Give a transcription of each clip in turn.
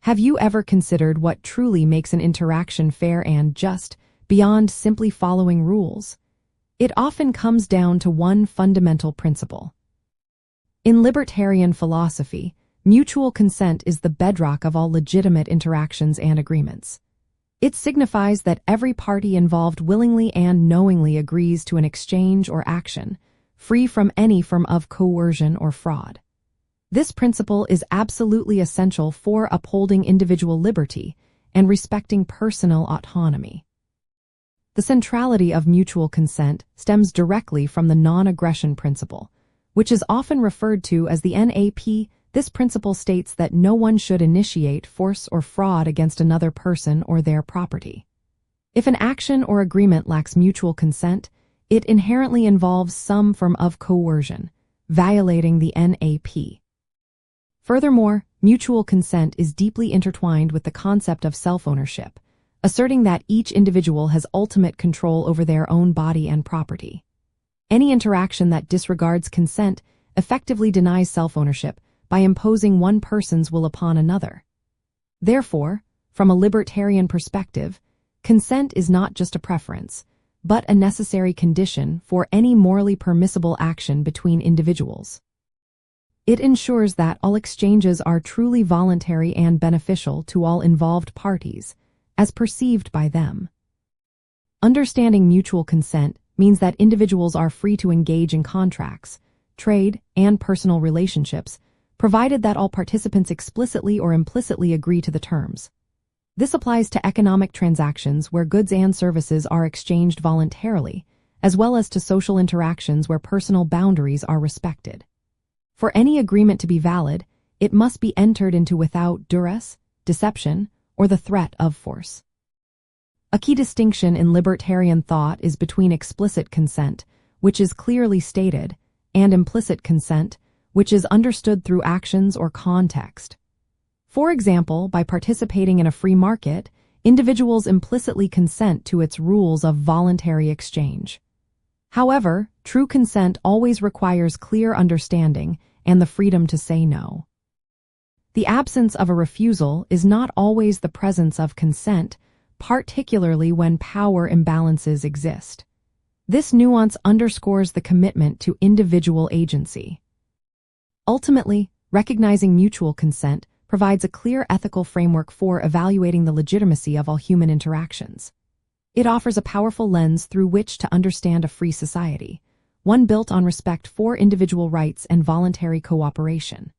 Have you ever considered what truly makes an interaction fair and just, beyond simply following rules? It often comes down to one fundamental principle. In libertarian philosophy, mutual consent is the bedrock of all legitimate interactions and agreements. It signifies that every party involved willingly and knowingly agrees to an exchange or action, free from any form of coercion or fraud. This principle is absolutely essential for upholding individual liberty and respecting personal autonomy. The centrality of mutual consent stems directly from the non-aggression principle, which is often referred to as the NAP. This principle states that no one should initiate force or fraud against another person or their property. If an action or agreement lacks mutual consent, it inherently involves some form of coercion, violating the NAP. Furthermore, mutual consent is deeply intertwined with the concept of self-ownership, asserting that each individual has ultimate control over their own body and property. Any interaction that disregards consent effectively denies self-ownership by imposing one person's will upon another. Therefore, from a libertarian perspective, consent is not just a preference, but a necessary condition for any morally permissible action between individuals. It ensures that all exchanges are truly voluntary and beneficial to all involved parties, as perceived by them. Understanding mutual consent means that individuals are free to engage in contracts, trade, and personal relationships, provided that all participants explicitly or implicitly agree to the terms. This applies to economic transactions where goods and services are exchanged voluntarily, as well as to social interactions where personal boundaries are respected. For any agreement to be valid, it must be entered into without duress, deception, or the threat of force. A key distinction in libertarian thought is between explicit consent, which is clearly stated, and implicit consent, which is understood through actions or context. For example, by participating in a free market, individuals implicitly consent to its rules of voluntary exchange. However, true consent always requires clear understanding and the freedom to say no. The absence of a refusal is not always the presence of consent, particularly when power imbalances exist. This nuance underscores the commitment to individual agency. Ultimately, recognizing mutual consent provides a clear ethical framework for evaluating the legitimacy of all human interactions. It offers a powerful lens through which to understand a free society, one built on respect for individual rights and voluntary cooperation.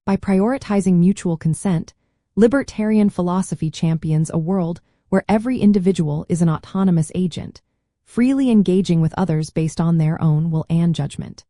By prioritizing mutual consent, libertarian philosophy champions a world where every individual is an autonomous agent, freely engaging with others based on their own will and judgment.